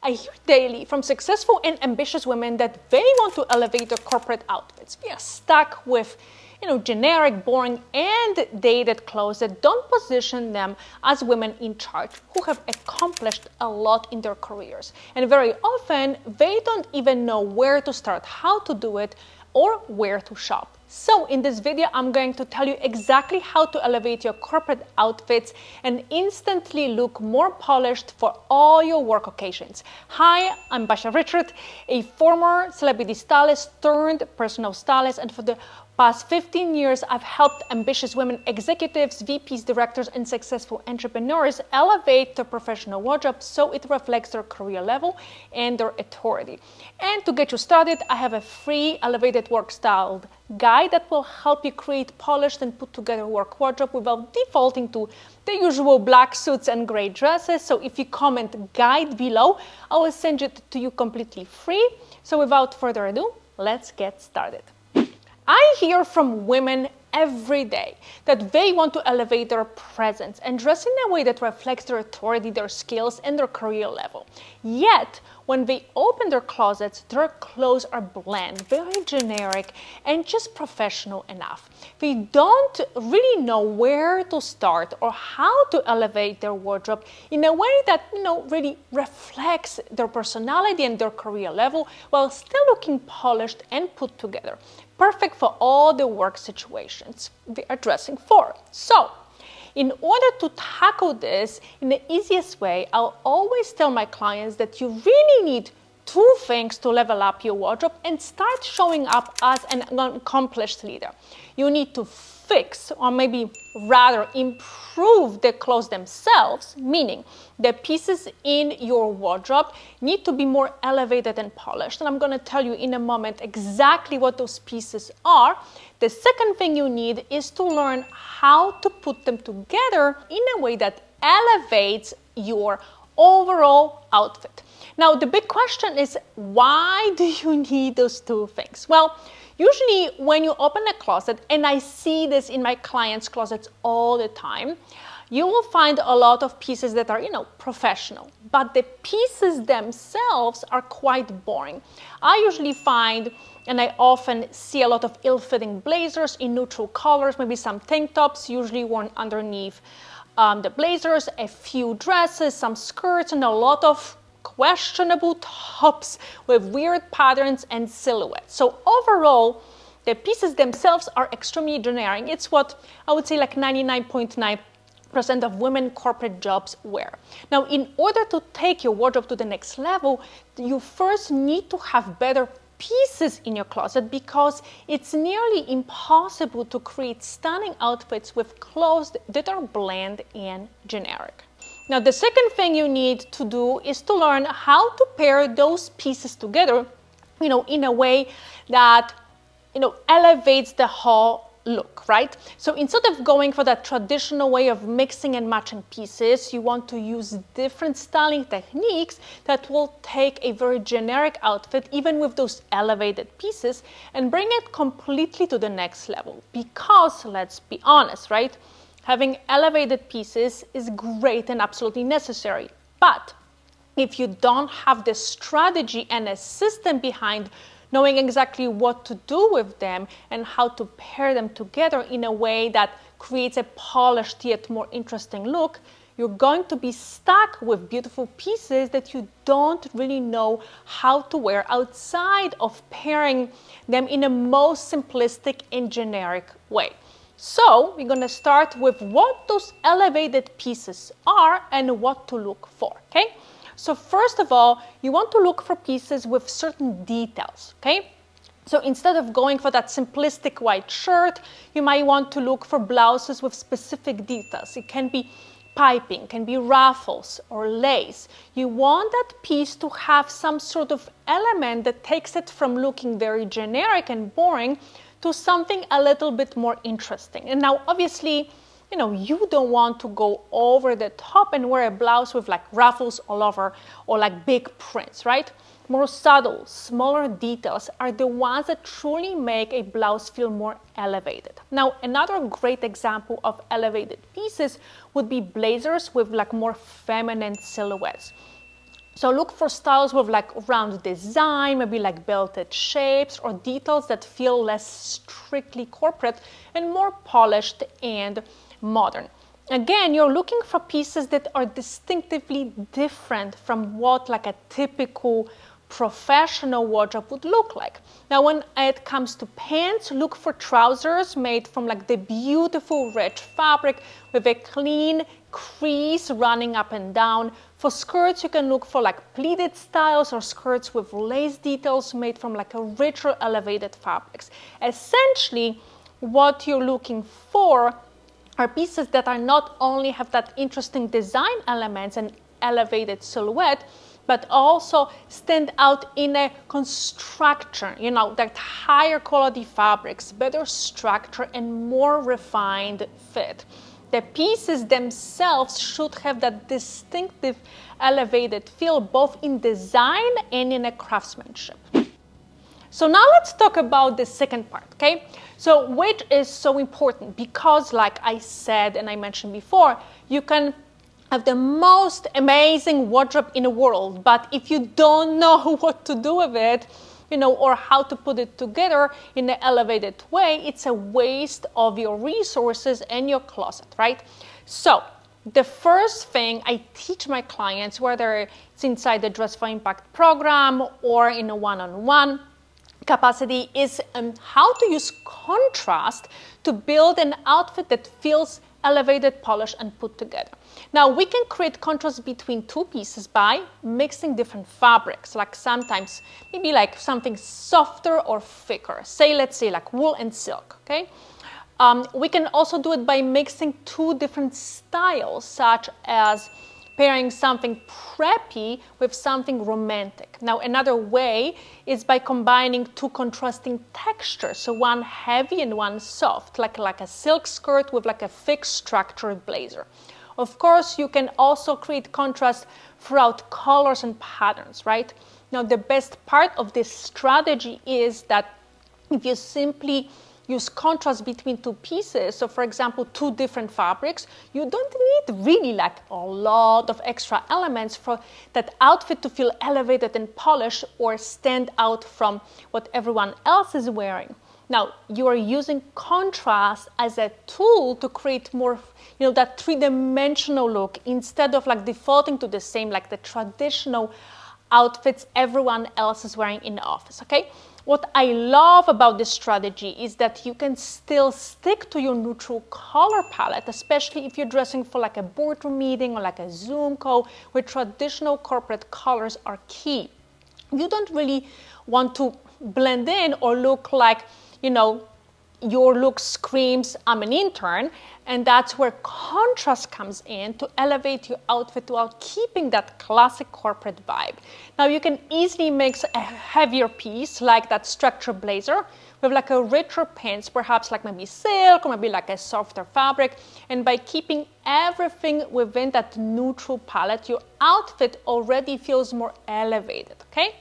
I hear daily from successful and ambitious women that they want to elevate their corporate outfits. We are stuck with generic, boring, and dated clothes that don't position them as women in charge who have accomplished a lot in their careers. And very often, they don't even know where to start, how to do it, or where to shop. So in this video, I'm going to tell you exactly how to elevate your corporate outfits and instantly look more polished for all your work occasions. Hi, I'm Basia, a former celebrity stylist turned personal stylist, and for the past 15 years, I've helped ambitious women executives, VPs, directors, and successful entrepreneurs elevate their professional wardrobe so it reflects their career level and their authority. And to get you started, I have a free elevated work style guide that will help you create polished and put together work wardrobe without defaulting to the usual black suits and gray dresses. So if you comment guide below, I will send it to you completely free. So without further ado, let's get started. I hear from women every day that they want to elevate their presence and dress in a way that reflects their authority, their skills, and their career level. Yet, when they open their closets, their clothes are bland, very generic, and just professional enough. They don't really know where to start or how to elevate their wardrobe in a way that, really reflects their personality and their career level while still looking polished and put together. Perfect for all the work situations they are dressing for. So, in order to tackle this in the easiest way, I'll always tell my clients that you really need two things to level up your wardrobe and start showing up as an accomplished leader. You need to fix, or maybe rather improve, the clothes themselves, meaning the pieces in your wardrobe need to be more elevated and polished. And I'm going to tell you in a moment exactly what those pieces are. The second thing you need is to learn how to put them together in a way that elevates your overall outfit. Now, the big question is, why do you need those two things? Well, usually when you open a closet, and I see this in my clients' closets all the time, you will find a lot of pieces that are, professional, but the pieces themselves are quite boring. I usually find, and I often see, a lot of ill-fitting blazers in neutral colors, maybe some tank tops, usually worn underneath the blazers, a few dresses, some skirts, and a lot of questionable tops with weird patterns and silhouettes. So overall, the pieces themselves are extremely generic. It's what I would say like 99.9% of women corporate jobs wear. Now, in order to take your wardrobe to the next level, you first need to have better pieces in your closet, because it's nearly impossible to create stunning outfits with clothes that are bland and generic. Now, the second thing you need to do is to learn how to pair those pieces together, in a way that, elevates the whole look, right? So instead of going for that traditional way of mixing and matching pieces, you want to use different styling techniques that will take a very generic outfit, even with those elevated pieces, and bring it completely to the next level. Because, let's be honest, right? Having elevated pieces is great and absolutely necessary. But if you don't have the strategy and a system behind knowing exactly what to do with them and how to pair them together in a way that creates a polished yet more interesting look, you're going to be stuck with beautiful pieces that you don't really know how to wear outside of pairing them in a most simplistic and generic way. So we're going to start with what those elevated pieces are and what to look for, okay? So first of all, you want to look for pieces with certain details, okay? So instead of going for that simplistic white shirt, you might want to look for blouses with specific details. It can be piping, can be ruffles or lace. You want that piece to have some sort of element that takes it from looking very generic and boring to something a little bit more interesting. And now, obviously, you don't want to go over the top and wear a blouse with like ruffles all over or like big prints, right? More subtle, smaller details are the ones that truly make a blouse feel more elevated. Now, another great example of elevated pieces would be blazers with like more feminine silhouettes. So look for styles with like round design, maybe like belted shapes or details that feel less strictly corporate and more polished and modern. Again, you're looking for pieces that are distinctively different from what like a typical professional wardrobe would look like. Now, when it comes to pants, look for trousers made from like the beautiful rich fabric with a clean crease running up and down. For skirts, you can look for like pleated styles or skirts with lace details made from like a richer elevated fabrics. Essentially, what you're looking for are pieces that are not only have that interesting design elements and elevated silhouette, but also stand out in a construction, that higher quality fabrics, better structure, and more refined fit. The pieces themselves should have that distinctive elevated feel both in design and in a craftsmanship. So now let's talk about the second part, okay? So which is so important because like I said and I mentioned before, you can have the most amazing wardrobe in the world, but if you don't know what to do with it, or how to put it together in an elevated way, it's a waste of your resources and your closet, right? So the first thing I teach my clients, whether it's inside the Dress for Impact program or in a one-on-one capacity, is how to use contrast to build an outfit that feels elevated, polished, and put together. Now, we can create contrast between two pieces by mixing different fabrics, like sometimes maybe like something softer or thicker. Let's say like wool and silk, okay? We can also do it by mixing two different styles, such as pairing something preppy with something romantic. Now, another way is by combining two contrasting textures, so one heavy and one soft, like a silk skirt with like a thick structured blazer. Of course, you can also create contrast throughout colors and patterns, right? Now, the best part of this strategy is that if you simply use contrast between two pieces, so for example, two different fabrics, you don't need really like a lot of extra elements for that outfit to feel elevated and polished or stand out from what everyone else is wearing. Now, you are using contrast as a tool to create more, that three-dimensional look instead of like defaulting to the same, like the traditional outfits everyone else is wearing in the office, okay? What I love about this strategy is that you can still stick to your neutral color palette, especially if you're dressing for like a boardroom meeting or like a Zoom call where traditional corporate colors are key. You don't really want to blend in or look like, your look screams, I'm an intern, and that's where contrast comes in to elevate your outfit while keeping that classic corporate vibe. Now, you can easily mix a heavier piece like that structured blazer with like a richer pants, perhaps like maybe silk or maybe like a softer fabric, and by keeping everything within that neutral palette, your outfit already feels more elevated, okay?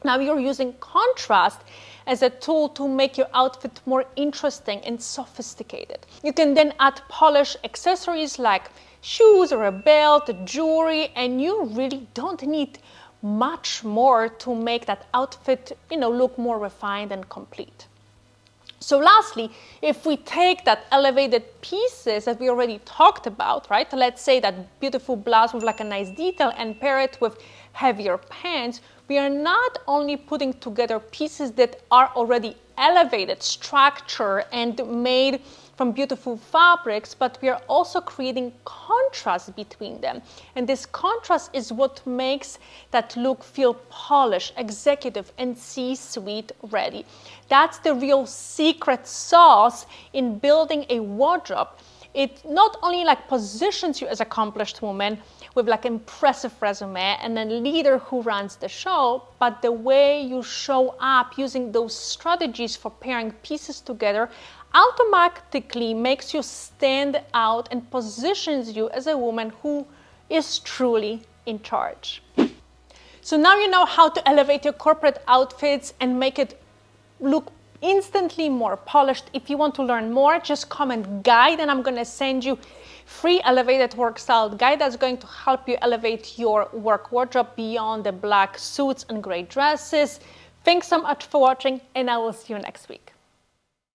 Now you're using contrast as a tool to make your outfit more interesting and sophisticated. You can then add polished accessories like shoes or a belt, jewelry, and you really don't need much more to make that outfit, look more refined and complete. So lastly, if we take that elevated pieces that we already talked about, right? Let's say that beautiful blouse with like a nice detail and pair it with heavier pants, we are not only putting together pieces that are already elevated, structured, and made from beautiful fabrics, but we are also creating contrast between them. And this contrast is what makes that look feel polished, executive, and C-suite ready. That's the real secret sauce in building a wardrobe. It not only like positions you as an accomplished woman with like impressive resume and a leader who runs the show, but the way you show up using those strategies for pairing pieces together automatically makes you stand out and positions you as a woman who is truly in charge. So now you know how to elevate your corporate outfits and make it look instantly more polished. If you want to learn more, just comment guide and I'm going to send you free elevated work style guide that's going to help you elevate your work wardrobe beyond the black suits and gray dresses. Thanks so much for watching, and I will see you next week.